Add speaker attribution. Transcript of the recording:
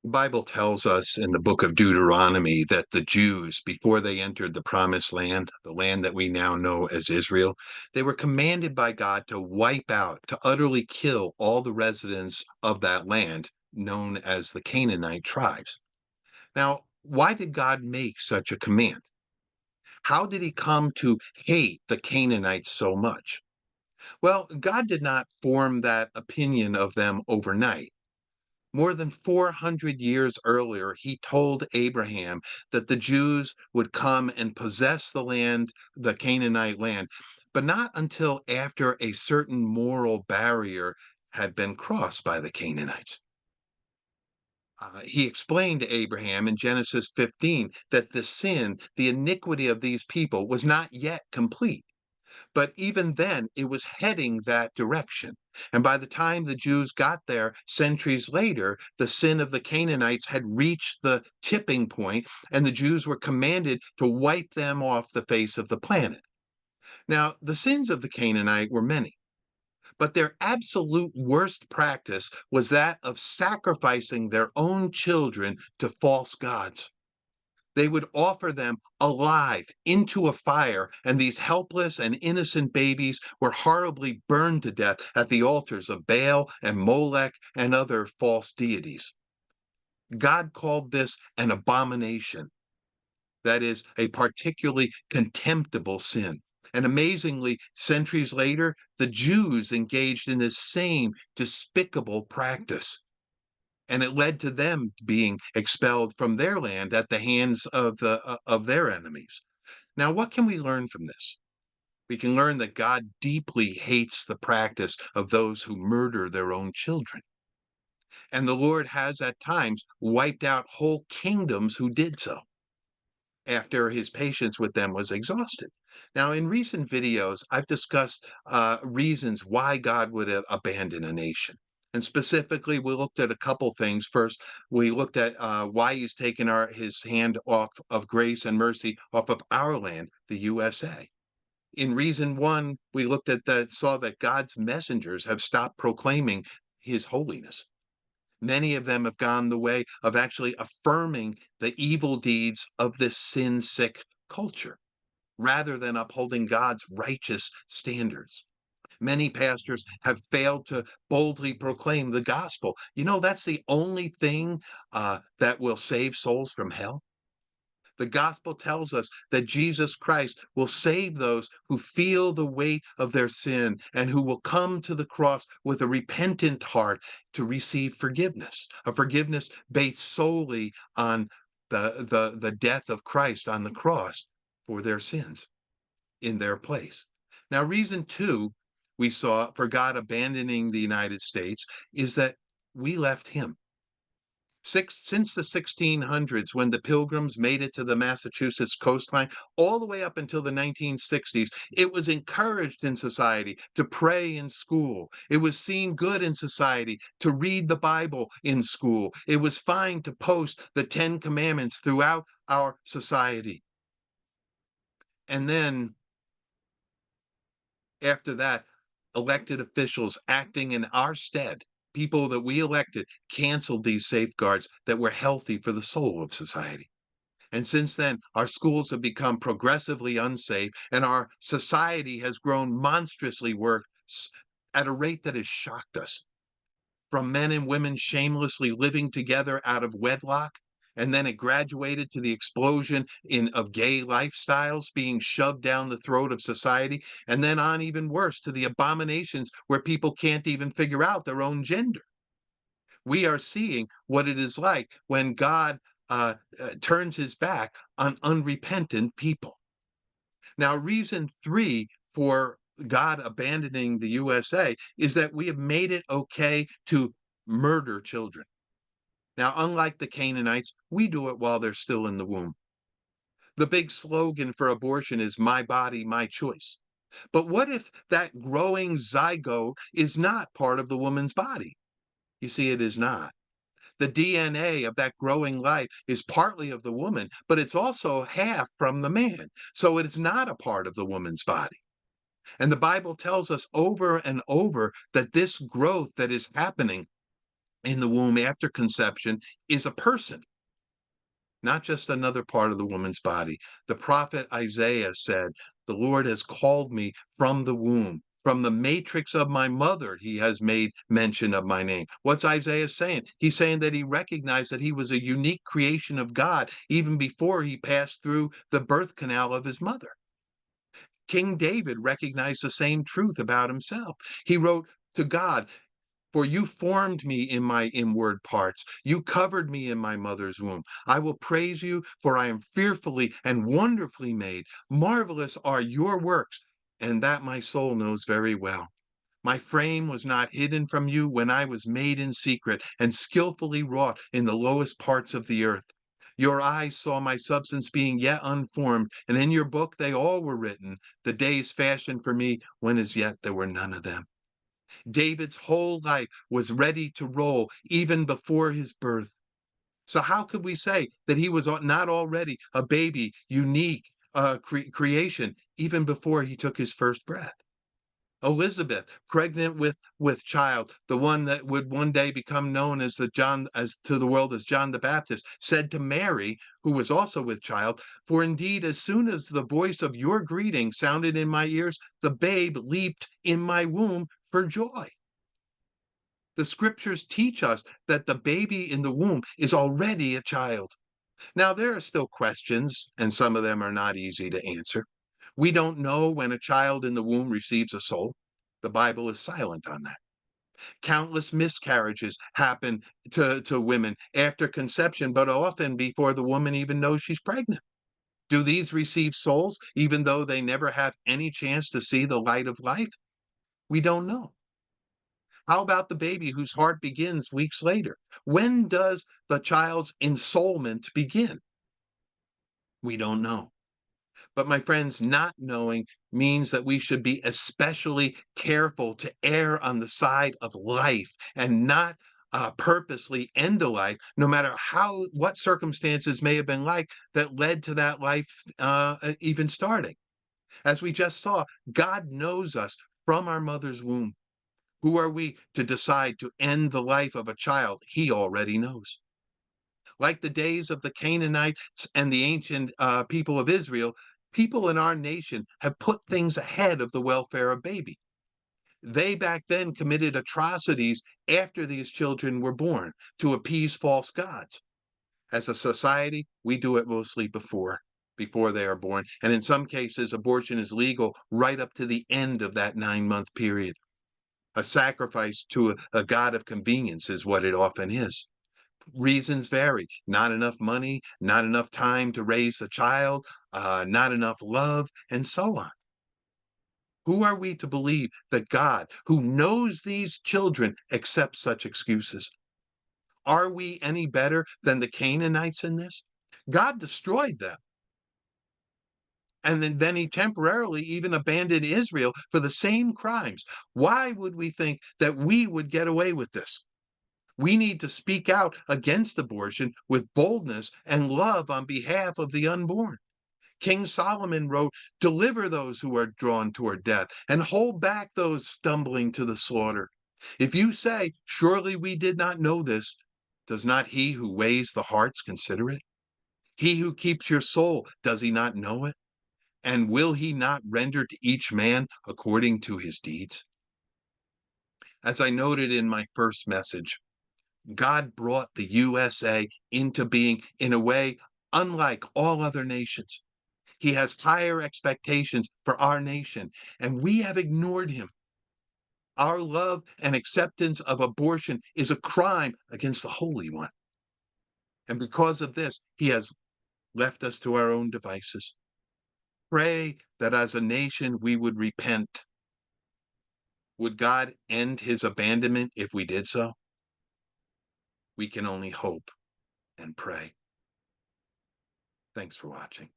Speaker 1: The Bible tells us in the book of Deuteronomy that the Jews, before they entered the promised land, the land that we now know as Israel, they were commanded by God to wipe out, to utterly kill all the residents of that land known as the Canaanite tribes. Now, why did God make such a command? How did he come to hate the Canaanites so much? Well, God did not form that opinion of them overnight. More than 400 years earlier, he told Abraham that the Jews would come and possess the land, the Canaanite land, but not until after a certain moral barrier had been crossed by the Canaanites. He explained to Abraham in Genesis 15 that the sin, the iniquity of these people was not yet complete. But even then, it was heading that direction. And by the time the Jews got there centuries later, the sin of the Canaanites had reached the tipping point, and the Jews were commanded to wipe them off the face of the planet. Now, the sins of the Canaanite were many, but their absolute worst practice was that of sacrificing their own children to false gods. They would offer them alive into a fire, and these helpless and innocent babies were horribly burned to death at the altars of Baal and Molech and other false deities. God called this an abomination, that is, a particularly contemptible sin. And amazingly, centuries later, the Jews engaged in this same despicable practice, and it led to them being expelled from their land at the hands of their enemies. Now, what can we learn from this? We can learn that God deeply hates the practice of those who murder their own children. And the Lord has at times wiped out whole kingdoms who did so after his patience with them was exhausted. Now, in recent videos, I've discussed reasons why God would abandon a nation. And specifically, we looked at a couple things. First, we looked at why he's taken his hand off of grace and mercy off of our land, the USA. In reason one, we looked at that, saw that God's messengers have stopped proclaiming his holiness. Many of them have gone the way of actually affirming the evil deeds of this sin sick culture rather than upholding God's righteous standards. Many pastors have failed to boldly proclaim the gospel. You know, that's the only thing that will save souls from hell. The gospel tells us that Jesus Christ will save those who feel the weight of their sin and who will come to the cross with a repentant heart to receive forgiveness, a forgiveness based solely on the death of Christ on the cross for their sins in their place. Now, reason two we saw for God abandoning the United States is that we left him. Since the 1600s, when the Pilgrims made it to the Massachusetts coastline, all the way up until the 1960s, it was encouraged in society to pray in school. It was seen good in society to read the Bible in school. It was fine to post the Ten Commandments throughout our society. And then after that, elected officials acting in our stead, people that we elected, canceled these safeguards that were healthy for the soul of society. And since then, our schools have become progressively unsafe, and our society has grown monstrously worse at a rate that has shocked us. From men and women shamelessly living together out of wedlock, and then it graduated to the explosion of gay lifestyles being shoved down the throat of society, and then on even worse to the abominations where people can't even figure out their own gender. We are seeing what it is like when God turns his back on unrepentant people. Now, reason three for God abandoning the USA is that we have made it okay to murder children. Now, unlike the Canaanites, we do it while they're still in the womb. The big slogan for abortion is my body, my choice. But what if that growing zygote is not part of the woman's body? You see, it is not. The DNA of that growing life is partly of the woman, but it's also half from the man. So it's not a part of the woman's body. And the Bible tells us over and over that this growth that is happening in the womb after conception is a person, not just another part of the woman's body. The prophet Isaiah said, "The Lord has called me from the womb. From the matrix of my mother, he has made mention of my name." What's Isaiah saying? He's saying that he recognized that he was a unique creation of God even before he passed through the birth canal of his mother. King David recognized the same truth about himself. He wrote to God, "For you formed me in my inward parts. You covered me in my mother's womb. I will praise you, for I am fearfully and wonderfully made. Marvelous are your works, and that my soul knows very well. My frame was not hidden from you when I was made in secret and skillfully wrought in the lowest parts of the earth. Your eyes saw my substance being yet unformed, and in your book they all were written, the days fashioned for me when as yet there were none of them." David's whole life was ready to roll even before his birth. So, how could we say that he was not already a baby, unique creation, even before he took his first breath? Elizabeth, pregnant with child, the one that would one day become known as the John as to the world as John the Baptist, said to Mary, who was also with child, "For indeed, as soon as the voice of your greeting sounded in my ears, the babe leaped in my womb for joy." The scriptures teach us that the baby in the womb is already a child. Now, there are still questions, and some of them are not easy to answer. We don't know when a child in the womb receives a soul. The Bible is silent on that. Countless miscarriages happen to women after conception, but often before the woman even knows she's pregnant. Do these receive souls even though they never have any chance to see the light of life? We don't know. How about the baby whose heart begins weeks later? When does the child's ensoulment begin? We don't know. But my friends, not knowing means that we should be especially careful to err on the side of life and not purposely end a life, no matter what circumstances may have been like that led to that life even starting. As we just saw, God knows us from our mother's womb. Who are we to decide to end the life of a child he already knows? Like the days of the Canaanites and the ancient people of Israel, people in our nation have put things ahead of the welfare of baby. They back then committed atrocities after these children were born to appease false gods. As a society, we do it mostly before they are born. And in some cases, abortion is legal right up to the end of that 9-month period. A sacrifice to a god of convenience is what it often is. Reasons vary. Not enough money, not enough time to raise the child, not enough love, and so on. Who are we to believe that God, who knows these children, accepts such excuses? Are we any better than the Canaanites in this? God destroyed them. And then he temporarily even abandoned Israel for the same crimes. Why would we think that we would get away with this? We need to speak out against abortion with boldness and love on behalf of the unborn. King Solomon wrote, "Deliver those who are drawn toward death and hold back those stumbling to the slaughter." If you say, "Surely we did not know this," does not he who weighs the hearts consider it? He who keeps your soul, does he not know it? And will he not render to each man according to his deeds? As I noted in my first message, God brought the USA into being in a way unlike all other nations. He has higher expectations for our nation, and we have ignored him. Our love and acceptance of abortion is a crime against the Holy One. And because of this, he has left us to our own devices. Pray that as a nation we would repent. Would God end his abandonment if we did so? We can only hope and pray. Thanks for watching.